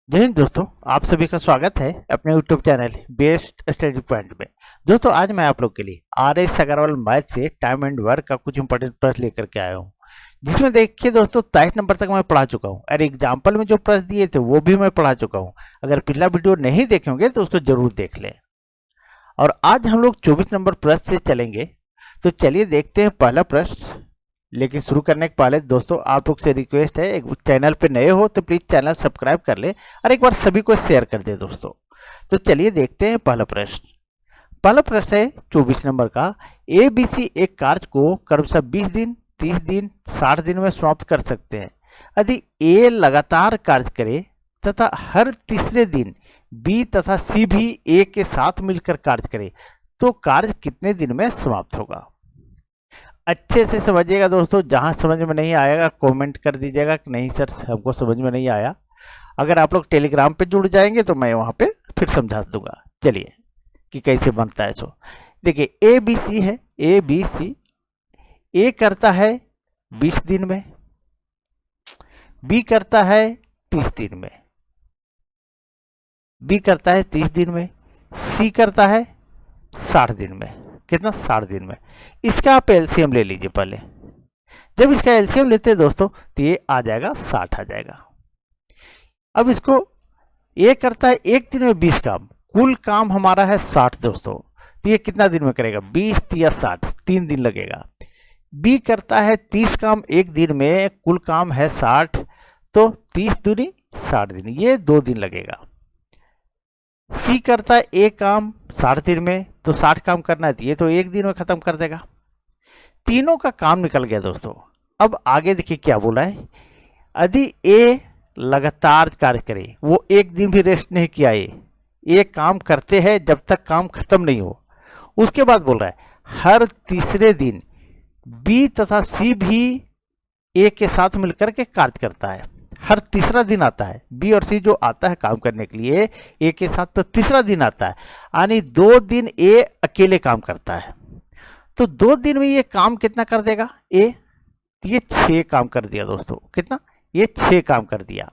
जय हिंद दोस्तों। आप सभी का स्वागत है अपने YouTube channel best study point में। दोस्तों आज मैं आप लोग के लिए RS अग्रवाल मैथ से टाइम एंड वर्क का कुछ इंपॉर्टेंट प्रश्न लेकर के आया हूँ, जिसमें देखिए दोस्तों 23 नंबर तक मैं पढ़ा चुका हूँ और एग्जाम्पल में जो प्रश्न दिए थे वो भी मैं पढ़ा चुका हूँ। अगर पिछला वीडियो नहीं देखे होंगे तो उसको जरूर देख लें। और आज हम लोग 24 नंबर प्रश्न से चलेंगे। तो चलिए देखते हैं पहला प्रश्न। लेकिन शुरू करने के पहले दोस्तों आप लोग से रिक्वेस्ट है, एक चैनल पे नए हो तो प्लीज चैनल सब्सक्राइब कर ले और एक बार सभी को शेयर कर दे दोस्तों। तो चलिए देखते हैं पहला प्रश्न। पहला प्रश्न है 24 नंबर का। ABC एक कार्य को क्रमशः 20 दिन, 30 दिन, 60 दिन में समाप्त कर सकते हैं। यदि A लगातार कार्य करे तथा हर तीसरे दिन B तथा C भी A के साथ मिलकर कार्य करे तो कार्य कितने दिन में समाप्त होगा। अच्छे से समझिएगा दोस्तों। जहां समझ में नहीं आएगा कमेंट कर दीजिएगा कि नहीं सर हमको समझ में नहीं आया। अगर आप लोग टेलीग्राम पे जुड़ जाएंगे तो मैं वहां पे फिर समझा दूंगा। चलिए कि कैसे बनता है। सो देखिए ABC है। ABC A करता है 20 दिन में, B करता है 30 दिन में, B करता है 30 दिन में, C करता है 60 दिन में। कितना? 60 दिन में। इसका आप एलसीएम ले लीजिए पहले। जब इसका एलसीएम लेते हैं दोस्तों तो ये आ जाएगा 60 आ जाएगा। अब इसको ये करता है एक दिन में 20 काम, कुल काम हमारा है 60 दोस्तों। तो ये कितना दिन में करेगा? 20 या 60, 3 दिन लगेगा। बी करता है 30 काम एक दिन में, कुल काम है 60, तो 30 दूनी 60 दिन, ये 2 दिन लगेगा। सी करता है एक काम 60 दिन में, तो 60 काम करना है, ये तो एक दिन में खत्म कर देगा। तीनों का काम निकल गया दोस्तों। अब आगे देखिए क्या बोला है। यदि ए लगातार कार्य करे, वो एक दिन भी रेस्ट नहीं किया, ये काम करते हैं जब तक काम खत्म नहीं हो। उसके बाद बोल रहा है हर तीसरे दिन बी तथा सी भी ए के साथ मिलकर के कार्य करता है। हर तीसरा दिन आता है, बी और सी जो आता है काम करने के लिए ए के साथ, तो तीसरा दिन आता है, यानी 2 दिन ए अकेले काम करता है। तो 2 दिन में ये काम कितना कर देगा ए? ये 6 काम कर दिया दोस्तों। कितना? ये 6 काम कर दिया।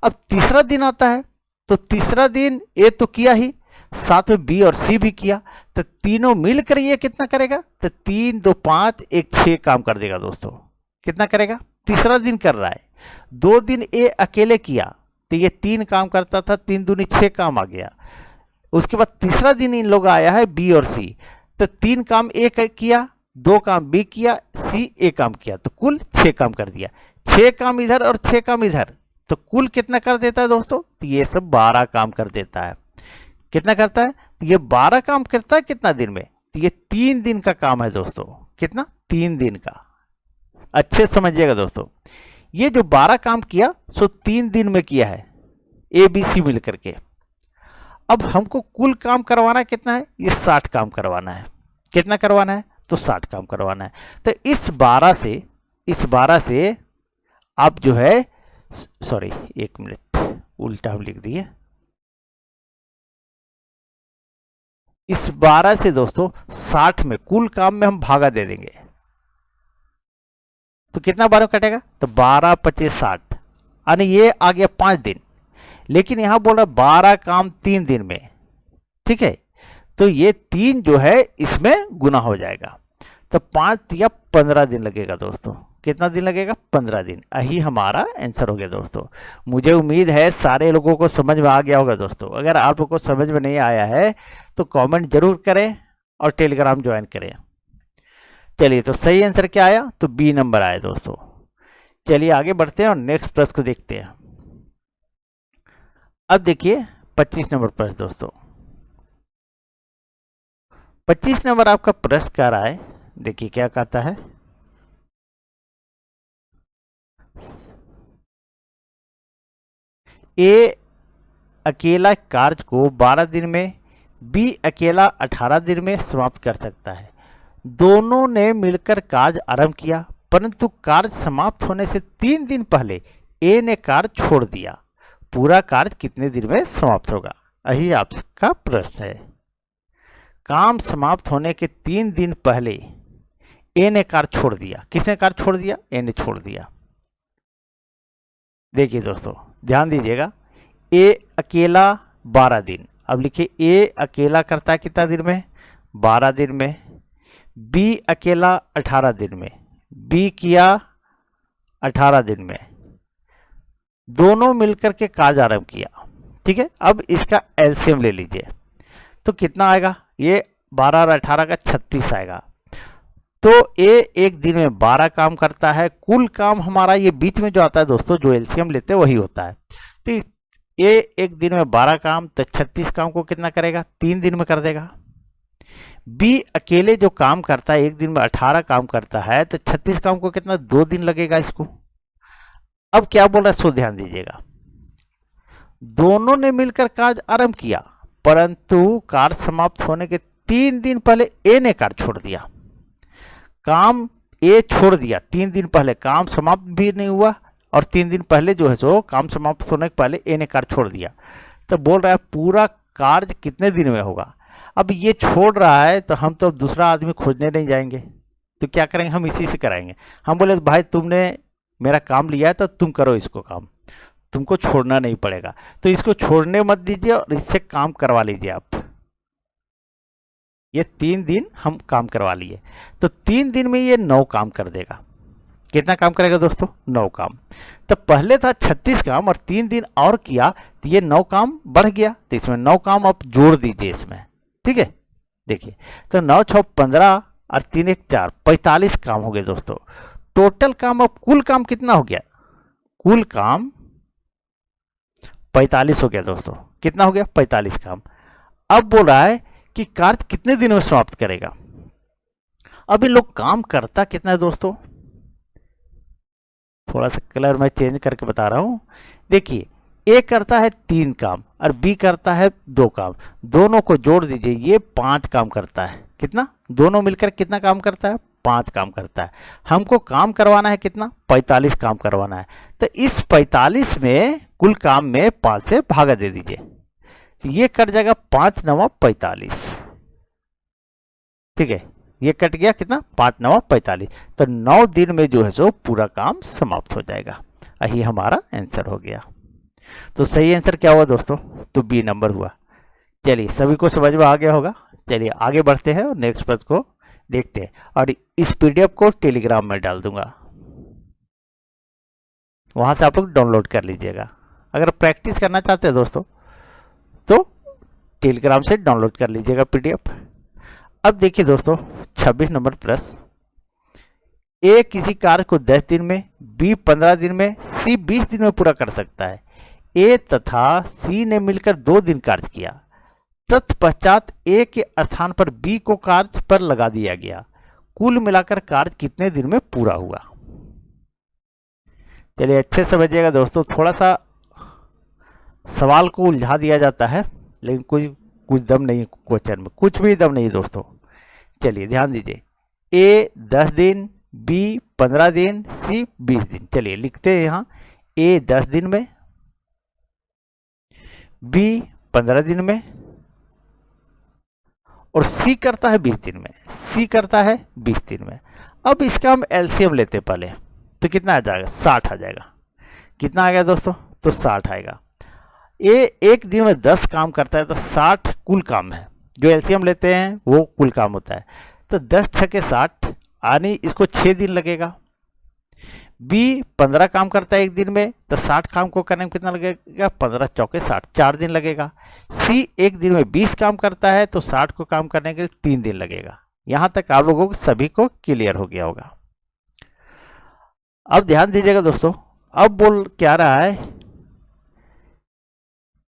अब तीसरा दिन आता है, तो तीसरा दिन ए तो किया ही, साथ में बी और सी भी किया, तो तीनों मिलकर ये कितना करेगा? तो 3 2 5 1 6 काम कर देगा दोस्तों। कितना करेगा? तीसरा दिन कर रहा है। 2 दिन ए अकेले किया तो ये 3 काम करता था, 3 दूनी 6 काम आ गया। उसके बाद तीसरा दिन इन लोग आया है बी और सी, तो 3 काम ए किया, 2 काम बी किया, सी ए काम किया, तो कुल 6 काम कर दिया। 6 काम इधर और 6 काम इधर, तो कुल कितना कर देता है दोस्तों? तो ये सब 12 काम कर देता है। कितना करता है? तो ये 12 काम करता है कितना दिन में? तो ये 3 दिन का काम है दोस्तों। कितना? 3 दिन का। अच्छे समझिएगा दोस्तों। ये जो 12 काम किया सो 3 दिन में किया है, ABC मिल करके। अब हमको कुल काम करवाना कितना है? ये 60 काम करवाना है। कितना करवाना है? तो 60 काम करवाना है। तो इस 12 से आप जो है, सॉरी 1 मिनट उल्टा हम लिख दिए। इस 12 से दोस्तों 60 में कुल काम में हम भागा दे देंगे, तो कितना 12 कटेगा? तो 12 25 60, यानी ये आ गया 5 दिन। लेकिन यहां बोल रहा 12 काम 3 दिन में, ठीक है, तो ये 3 जो है इसमें गुना हो जाएगा, तो 5 या 15 दिन लगेगा दोस्तों। कितना दिन लगेगा? 15 दिन। यही हमारा आंसर हो गया दोस्तों। मुझे उम्मीद है सारे लोगों को समझ में आ गया होगा दोस्तों। अगर आप लोगों को समझ में नहीं आया है तो कमेंट जरूर करें और टेलीग्राम ज्वाइन करें। चलिए, तो सही आंसर क्या आया? तो बी नंबर आया दोस्तों। चलिए आगे बढ़ते हैं और नेक्स्ट प्रश्न को देखते हैं। अब देखिए 25 नंबर प्रश्न दोस्तों। 25 नंबर आपका प्रश्न कह रहा है, देखिए क्या कहता है। ए अकेला कार्य को 12 दिन में, बी अकेला 18 दिन में समाप्त कर सकता है। दोनों ने मिलकर कार्य आरंभ किया, परंतु कार्य समाप्त होने से 3 दिन पहले ए ने कार्य छोड़ दिया। पूरा कार्य कितने दिन में समाप्त होगा? यही आपका प्रश्न है। काम समाप्त होने के 3 दिन पहले ए ने कार्य छोड़ दिया। किसने कार्य छोड़ दिया? ए ने छोड़ दिया। देखिए दोस्तों ध्यान दीजिएगा, ए अकेला 12 दिन। अब लिखिए ए अकेला करता है कितना दिन में, 12 दिन में। बी अकेला 18 दिन में, बी किया 18 दिन में, दोनों मिलकर के कार्य आरंभ किया। ठीक है, अब इसका एलसीएम ले लीजिए तो कितना आएगा, ये 12 और 18 का 36 आएगा। तो ए एक दिन में 12 काम करता है, कुल काम हमारा ये बीच में जो आता है दोस्तों, जो एलसीएम लेते हैं वही होता है। तो ए एक दिन में 12 काम, तो 36 काम को कितना करेगा, 3 दिन में कर देगा। बी अकेले जो काम करता है, एक दिन में 18 काम करता है, तो 36 काम को कितना, 2 दिन लगेगा इसको। अब क्या बोल रहा है, सो ध्यान दीजिएगा, दोनों ने मिलकर कार्य आरंभ किया, परंतु कार्य समाप्त होने के 3 दिन पहले ए ने कार्य छोड़ दिया। काम ए छोड़ दिया 3 दिन पहले, काम समाप्त भी नहीं हुआ और 3 दिन पहले जो है सो काम समाप्त होने के पहले ए ने कार्य छोड़ दिया। तो बोल रहा है पूरा कार्य कितने दिन में होगा। अब ये छोड़ रहा है तो हम तो दूसरा आदमी खोजने नहीं जाएंगे, तो क्या करेंगे, हम इसी से कराएंगे। हम बोले भाई तुमने मेरा काम लिया है तो तुम करो इसको, काम तुमको छोड़ना नहीं पड़ेगा, तो इसको छोड़ने मत दीजिए और इससे काम करवा लीजिए आप। ये 3 दिन हम काम करवा लिए, तो 3 दिन में ये 9 काम कर देगा। कितना काम करेगा दोस्तों, 9 काम। तो पहले था 36 काम और 3 दिन और किया तो ये 9 काम बढ़ गया, तो इसमें 9 काम आप जोड़ दीजिए इसमें। ठीक है, देखिए तो 9 6 15 और 3 1 4, 45 काम हो गए दोस्तों। टोटल काम, अब कुल काम कितना हो गया, कुल काम 45 हो गया दोस्तों। कितना हो गया, 45 काम। अब बोल रहा है कि कार्य कितने दिनों में समाप्त करेगा। अब ये लोग काम करता कितना है दोस्तों, थोड़ा सा कलर मैं चेंज करके बता रहा हूं। देखिए ए करता है 3 काम और बी करता है 2 काम, दोनों को जोड़ दीजिए, ये 5 काम करता है। कितना, दोनों मिलकर कितना काम करता है, 5 काम करता है। हमको काम करवाना है कितना, 45 काम करवाना है। तो इस 45 में कुल काम में 5 से भागा दे दीजिए, ये कट जाएगा 5 9 45। ठीक है, ये कट गया कितना, 5 9 45। तो 9 दिन में जो है सो पूरा काम समाप्त हो जाएगा। यही हमारा आंसर हो गया। तो सही आंसर क्या हुआ दोस्तों, तो बी नंबर हुआ। चलिए सभी को समझ में आ गया होगा। चलिए आगे बढ़ते हैं और नेक्स्ट प्रश्न को देखते हैं, और इस पीडीएफ को टेलीग्राम में डाल दूंगा, वहां से आप लोग डाउनलोड कर लीजिएगा। अगर प्रैक्टिस करना चाहते हैं दोस्तों तो टेलीग्राम से डाउनलोड कर लीजिएगा पीडीएफ। अब देखिए दोस्तों 26 नंबर प्रश्न, ए किसी कार्य को 10 दिन में, बी 15 दिन में, सी 20 दिन में पूरा कर सकता है। ए तथा सी ने मिलकर 2 दिन कार्य किया, तत्पश्चात ए के स्थान पर बी को कार्य पर लगा दिया गया, कुल मिलाकर कार्य कितने दिन में पूरा हुआ। चलिए अच्छे से समझिएगा दोस्तों, थोड़ा सा सवाल को उलझा दिया जाता है लेकिन कुछ दम नहीं क्वेश्चन में, कुछ भी दम नहीं दोस्तों। चलिए ध्यान दीजिए, ए 10 दिन, बी 15 दिन, सी 20 दिन। चलिए लिखते हैं यहाँ, ए 10 दिन में, बी 15 दिन में और सी करता है 20 दिन में, सी करता है 20 दिन में। अब इसका हम एलसीएम लेते पहले, तो कितना आ जाएगा, 60 आ जाएगा। कितना आ गया दोस्तों, तो 60 आएगा। ए एक दिन में 10 काम करता है, तो 60 कुल काम है, जो एलसीएम लेते हैं वो कुल काम होता है। तो 10 6 60, यानी इसको 6 दिन लगेगा। बी 15 काम करता है एक दिन में, तो 60 काम को करने में कितना लगेगा, 15 चौके 60, 4 दिन लगेगा। सी एक दिन में 20 काम करता है, तो 60 को काम करने के लिए 3 दिन लगेगा। यहां तक आप लोगों को सभी को क्लियर हो गया होगा। अब ध्यान दीजिएगा दोस्तों, अब बोल क्या रहा है,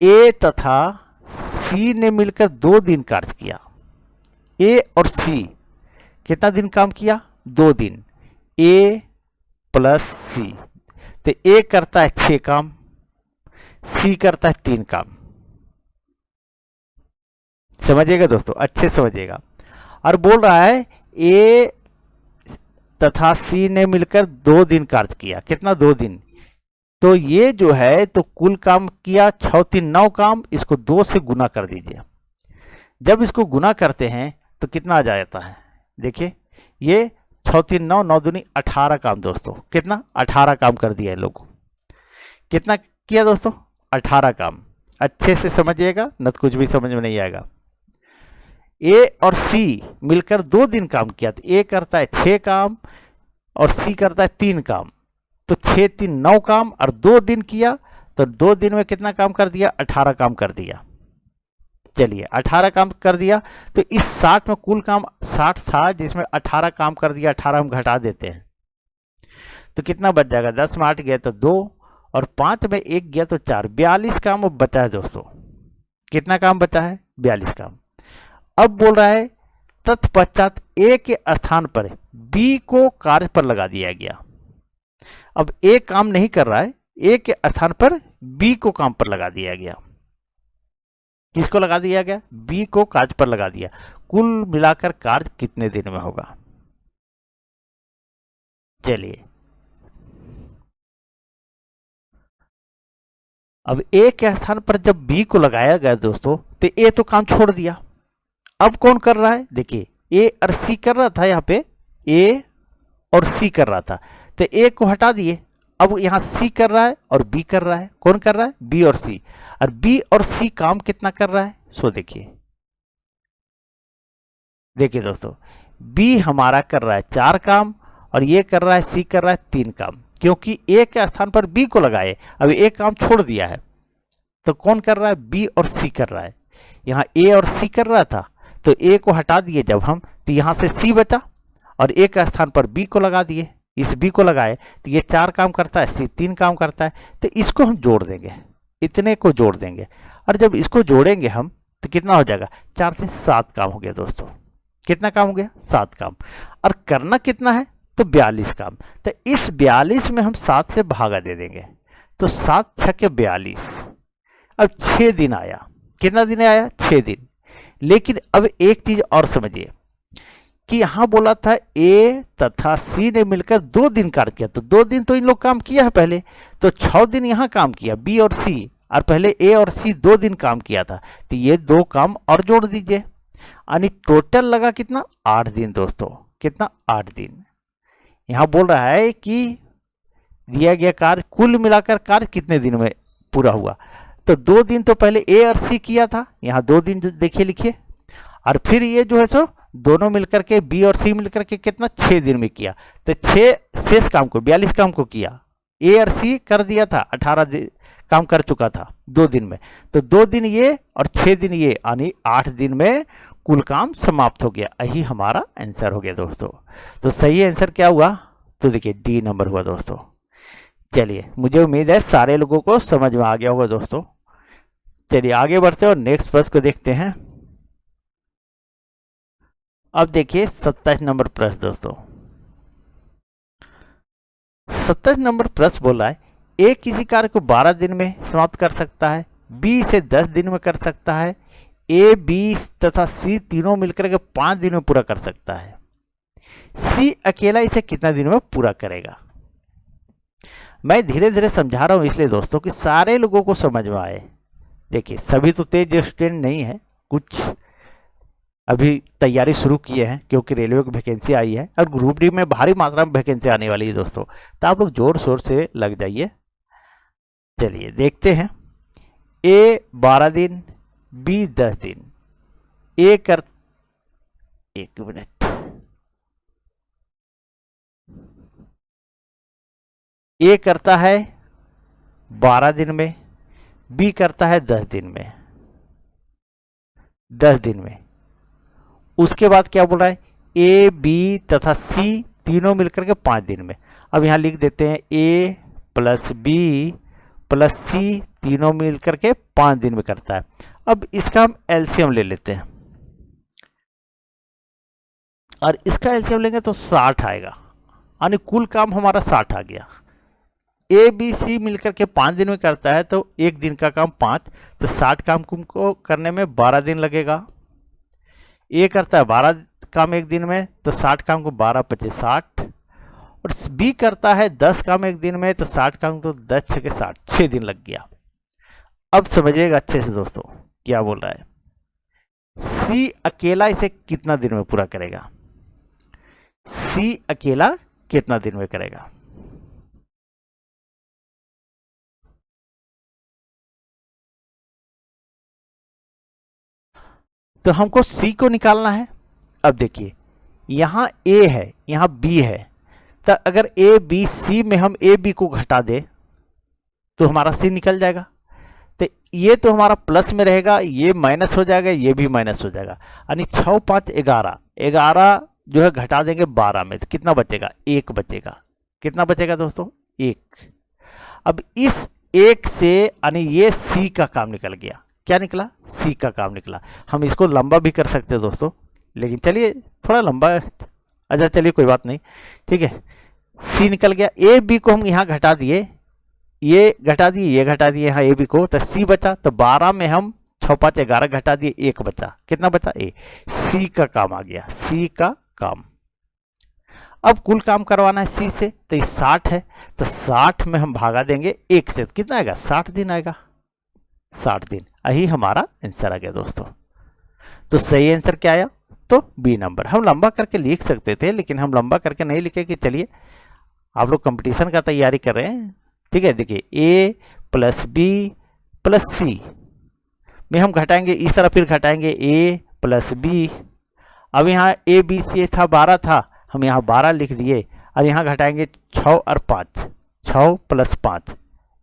ए तथा सी ने मिलकर 2 दिन कार्य किया। ए और सी कितना दिन काम किया, 2 दिन। ए प्लस सी, तो ए करता है 6 काम, सी करता है 3 काम। समझिएगा दोस्तों, अच्छे समझिएगा। और बोल रहा है ए तथा सी ने मिलकर 2 दिन कार्य किया। कितना, 2 दिन। तो ये जो है तो कुल काम किया 6 3 9 काम, इसको 2 से गुना कर दीजिए। जब इसको गुना करते हैं तो कितना आ जाता है, देखिए ये 6 3 9 9 दूनी 18 काम दोस्तों। कितना, 18 काम कर दिया है लोग। कितना किया दोस्तों, 18 काम। अच्छे से समझिएगा, न तो कुछ भी समझ में नहीं आएगा। ए और सी मिलकर 2 दिन काम किया, तो ए करता है 6 काम और सी करता है 3 काम, तो 6 3 9 काम, और 2 दिन किया तो 2 दिन में कितना काम कर दिया? 18 काम कर दिया। चलिए 18 काम कर दिया, तो इस 60 में कुल काम 60 था, जिसमें 18 काम कर दिया, 18 हम घटा देते हैं तो कितना बच जाएगा? 10 में 8 गया तो 2, और 5 में 1 गया तो 4, 42 काम अब बचा है दोस्तों। कितना काम बचा है? 42 काम। अब बोल रहा है तत्पश्चात ए के स्थान पर बी को कार्य पर लगा दिया गया। अब ए काम नहीं कर रहा है, ए के स्थान पर बी को काम पर लगा दिया गया। किसको लगा दिया गया? बी को कार्य पर लगा दिया। कुल मिलाकर कार्य कितने दिन में होगा? चलिए अब ए के स्थान पर जब बी को लगाया गया दोस्तों, तो ए तो काम छोड़ दिया। अब कौन कर रहा है? देखिए ए और सी कर रहा था, यहाँ पे ए और सी कर रहा था, तो ए को हटा दिए। अब यहाँ सी कर रहा है और बी कर रहा है। कौन कर रहा है? बी और सी। और बी और सी काम कितना कर रहा है? सो देखिए दोस्तों, बी हमारा कर रहा है 4 काम और ये कर रहा है, सी कर रहा है 3 काम, क्योंकि ए के स्थान पर बी को लगाए। अब ए काम छोड़ दिया है, तो कौन कर रहा है? बी और सी कर रहा है। यहाँ ए और सी कर रहा था, तो ए को हटा दिए जब हम, तो यहाँ से सी बचा और ए के स्थान पर बी को लगा दिए। इस बी को लगाए तो ये 4 काम करता है, सी 3 काम करता है, तो इसको हम जोड़ देंगे, इतने को जोड़ देंगे। और जब इसको जोड़ेंगे हम तो कितना हो जाएगा? 4 से 7 काम हो गया दोस्तों। कितना काम हो गया? 7 काम। और करना कितना है? तो 42 काम। तो इस 42 में हम 7 से भागा दे देंगे, तो 7 छके 42। अब 6 दिन आया। कितना दिन आया? 6 दिन। लेकिन अब एक चीज और समझिए कि यहां बोला था ए तथा सी ने मिलकर 2 दिन कार्य किया, तो 2 दिन तो इन लोग काम किया है पहले, तो 6 दिन यहां काम किया बी और सी, और पहले ए और सी 2 दिन काम किया था, तो ये 2 काम और जोड़ दीजिए, यानी टोटल लगा कितना? 8 दिन दोस्तों। कितना? 8 दिन। यहां बोल रहा है कि दिया गया कार्य कुल मिलाकर कार्य कितने दिन में पूरा हुआ, तो 2 दिन तो पहले ए और सी किया था, यहाँ 2 दिन देखिए लिखिए, और फिर ये जो है सो दोनों मिलकर के बी और सी मिलकर के कितना? 6 दिन में किया, तो 6 शेष काम को 42 काम को किया। ए और सी कर दिया था, 18 काम कर चुका था 2 दिन में, तो 2 दिन ये और 6 दिन ये, यानी 8 दिन में कुल काम समाप्त हो गया। यही हमारा आंसर हो गया दोस्तों। तो सही आंसर क्या हुआ? तो देखिए डी नंबर हुआ दोस्तों। चलिए मुझे उम्मीद है सारे लोगों को समझ में आ गया होगा दोस्तों। चलिए आगे बढ़ते हैं और नेक्स्ट प्रश्न को देखते हैं। अब देखिए 27 नंबर प्रश्न दोस्तों। 27 नंबर प्रश्न बोला है ए किसी कार्य को 12 दिन में समाप्त कर सकता है, बी इसे 10 दिन में कर सकता है, ए बी तथा सी तीनों मिलकर के 5 दिन में पूरा कर सकता है। सी अकेला इसे कितना दिन में पूरा करेगा? मैं धीरे धीरे समझा रहा हूं इसलिए दोस्तों कि सारे लोगों को समझ में आए। देखिए सभी तो तेज स्टूडेंट नहीं है, कुछ अभी तैयारी शुरू किए हैं क्योंकि रेलवे की वैकेंसी आई है और ग्रुप डी में भारी मात्रा में वैकेंसी आने वाली है दोस्तों, तो आप लोग जोर शोर से लग जाइए। चलिए देखते हैं। ए 12 दिन, बी 10 दिन, ए कर 1 मिनट, ए करता है 12 दिन में, बी करता है 10 दिन में, 10 दिन में। उसके बाद क्या बोल रहा है? ए बी तथा सी तीनों मिलकर के 5 दिन में। अब यहां लिख देते हैं ए प्लस बी प्लस सी तीनों मिलकर के 5 दिन में करता है। अब इसका हम एलसीएम ले लेते हैं और इसका एलसीएम लेंगे तो 60 आएगा, यानी कुल काम हमारा 60 आ गया। ए बी सी मिलकर के 5 दिन में करता है, तो 1 दिन का काम 5, तो 60 काम को करने में 12 दिन लगेगा। ए करता है 12 काम 1 दिन में, तो 60 काम को 12 पचे 60, और बी करता है 10 काम 1 दिन में, तो 60 काम तो 10 छके 60, 6 दिन लग गया। अब समझिएगा अच्छे से दोस्तों क्या बोल रहा है। सी अकेला इसे कितना दिन में पूरा करेगा? सी अकेला कितना दिन में करेगा? तो हमको सी को निकालना है। अब देखिए यहाँ ए है, यहाँ बी है, तो अगर ए बी सी में हम ए बी को घटा दे तो हमारा सी निकल जाएगा। तो ये तो हमारा प्लस में रहेगा, ये माइनस हो जाएगा, ये भी माइनस हो जाएगा, यानी 6 5 11, 11 जो है घटा देंगे 12 में, तो कितना बचेगा? 1 बचेगा। कितना बचेगा दोस्तों? 1। अब इस 1 से यानी ये सी का काम निकल गया। क्या निकला? सी का काम निकला। हम इसको लंबा भी कर सकते हैं दोस्तों, लेकिन चलिए थोड़ा लंबा, अच्छा चलिए कोई बात नहीं, ठीक है। सी निकल गया। ए बी को हम यहाँ घटा दिए, ये घटा दिए, ये घटा दिए यहाँ ए बी को, तो सी बचा। तो 12 में हम 6 5 11 घटा दिए, 1 बचा। कितना बचा? ए। सी का काम आ गया, सी का काम। अब कुल काम करवाना है सी से, तो ये 60 है, तो 60 में हम भागा देंगे 1 से, कितना आएगा? 60 दिन आएगा। 60 दिन, यही हमारा आंसर आ गया दोस्तों। तो सही आंसर क्या आया? तो बी नंबर। हम लंबा करके लिख सकते थे, लेकिन हम लंबा करके नहीं लिखे कि चलिए आप लोग कंपटीशन का तैयारी कर रहे हैं, ठीक है। देखिए ए प्लस बी प्लस सी में हम घटाएंगे इस तरह, फिर घटाएंगे ए प्लस बी। अब यहाँ ए बी सी था 12 था, हम यहाँ 12 लिख दिए, और यहाँ घटाएंगे 6 और 5, 6 प्लस 5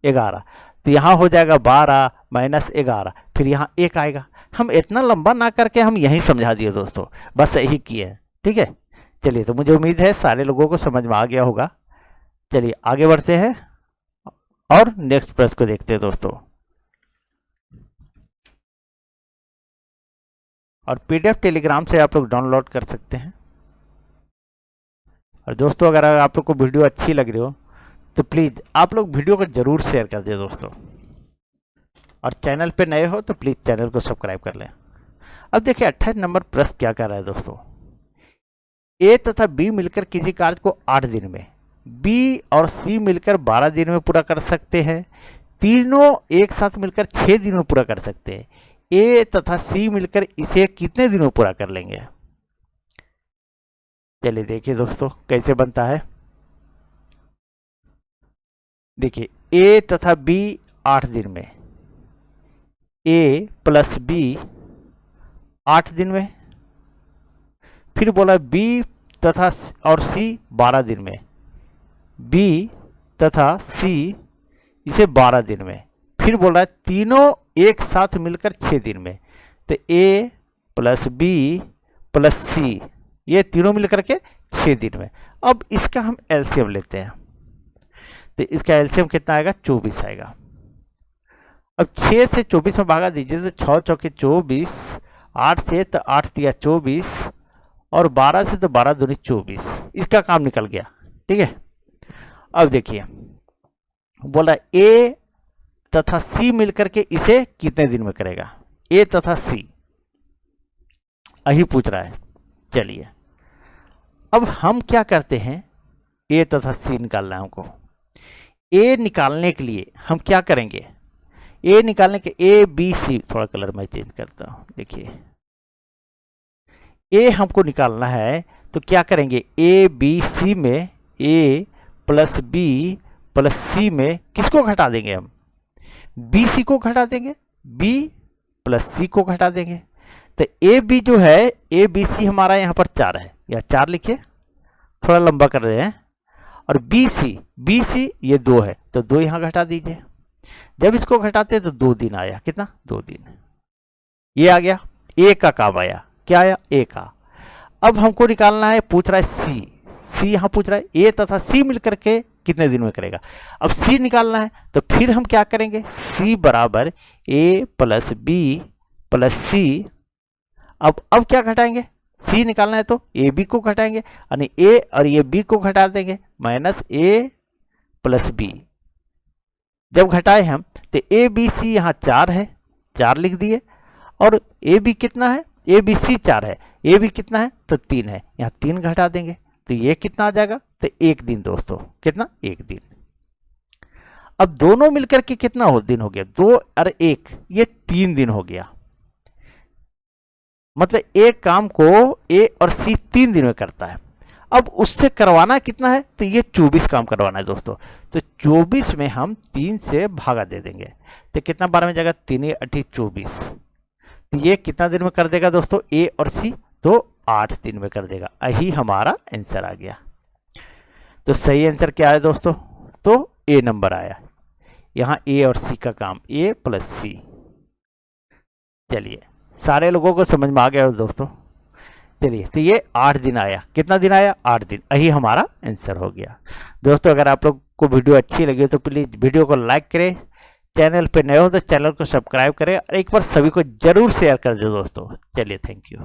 11, तो यहाँ हो जाएगा 12 माइनस 11, फिर यहाँ 1 आएगा। हम इतना लंबा ना करके हम यही समझा दिए दोस्तों, बस यही किए, ठीक है। चलिए, तो मुझे उम्मीद है सारे लोगों को समझ में आ गया होगा। चलिए आगे बढ़ते हैं और नेक्स्ट प्रश्न को देखते हैं दोस्तों। और पीडीएफ टेलीग्राम से आप लोग डाउनलोड कर सकते हैं। और दोस्तों अगर आप लोग को वीडियो अच्छी लग रही हो तो प्लीज़ आप लोग वीडियो को ज़रूर शेयर कर दें दोस्तों। और चैनल पे नए हो तो प्लीज़ चैनल को सब्सक्राइब कर लें। अब देखिए 28 नंबर प्रश्न क्या कर रहा है दोस्तों। ए तथा बी मिलकर किसी कार्य को 8 दिन में, बी और सी मिलकर 12 दिन में पूरा कर सकते हैं। तीनों एक साथ मिलकर 6 दिन में पूरा कर सकते हैं। ए तथा सी मिलकर इसे कितने दिन में पूरा कर लेंगे? चलिए देखिए दोस्तों कैसे बनता है। देखिए ए तथा बी 8 दिन में, ए प्लस बी 8 दिन में, फिर बोला बी तथा और सी 12 दिन में, बी तथा सी इसे 12 दिन में, फिर बोला तीनों एक साथ मिलकर 6 दिन में। तो ए प्लस बी प्लस सी ये तीनों मिलकर के 6 दिन में। अब इसका हम एलसीएम लेते हैं, तो इसका एलसीएम कितना आएगा? 24 आएगा। अब 6 से 24 में भागा दीजिए तो 6 चौके 24, 8 से तो 8 दिया 24, और 12 से तो 12 दूनी 24। इसका काम निकल गया, ठीक है। अब देखिए बोला ए तथा सी मिलकर के इसे कितने दिन में करेगा? ए तथा सी यही पूछ रहा है। चलिए अब हम क्या करते हैं, ए तथा सी निकालना है हमको। ए निकालने के लिए हम क्या करेंगे? ए निकालने के ए बी सी, थोड़ा कलर मैं चेंज करता हूं। देखिए ए हमको निकालना है तो क्या करेंगे? ए बी सी में ए प्लस बी प्लस सी में किसको घटा देंगे? हम बी सी को घटा देंगे, बी प्लस सी को घटा देंगे। तो ए बी जो है, ए बी सी हमारा यहाँ पर 4 है, या 4 लिखिए, थोड़ा लंबा कर रहे हैं। और बी सी ये 2 है, तो 2 यहाँ घटा दीजिए। जब इसको घटाते हैं तो 2 दिन आया, कितना? 2 दिन। ये आ गया, ए का काम आया। क्या आया? ए का। अब हमको निकालना है, पूछ रहा है सी यहाँ पूछ रहा है ए तथा सी मिलकर के कितने दिन में करेगा। अब सी निकालना है तो फिर हम क्या करेंगे? सी बराबर ए प्लस बी प्लस सी। अब क्या घटाएंगे? सी निकालना है तो ए बी को घटाएंगे, यानी ए और ये बी को घटा देंगे, माइनस ए प्लस बी। जब घटाए हम तो ए बी सी यहाँ 4 है, 4 लिख दिए, और ए बी कितना है? ए बी सी 4 है, ए बी कितना है? तो 3 है, यहाँ 3 घटा देंगे, तो ये कितना आ जाएगा? तो 1 दिन दोस्तों। कितना? 1 दिन। अब दोनों मिलकर के कितना दिन हो गया? 2 और 1, ये 3 दिन हो गया। मतलब एक काम को ए और सी 3 दिन में करता है। अब उससे करवाना कितना है? तो ये 24 काम करवाना है दोस्तों। तो 24 में हम 3 से भागा दे देंगे, तो कितना 12 में जाएगा? 3 × 8 = 24। तो ये कितना दिन में कर देगा दोस्तों, ए और सी, तो 8 दिन में कर देगा। यही हमारा आंसर आ गया। तो सही आंसर क्या है दोस्तों, तो ए नंबर आया। यहाँ ए और सी का काम, ए प्लस सी। चलिए, सारे लोगों को समझ में आ गया दोस्तों। चलिए, तो ये 8 दिन आया। कितना दिन आया, 8 दिन। यही हमारा आंसर हो गया। दोस्तों अगर आप लोग को वीडियो अच्छी लगी तो प्लीज़ वीडियो को लाइक करें, चैनल पे नए हो तो चैनल को सब्सक्राइब करें और एक बार सभी को जरूर शेयर कर दो दोस्तों। चलिए, थैंक यू।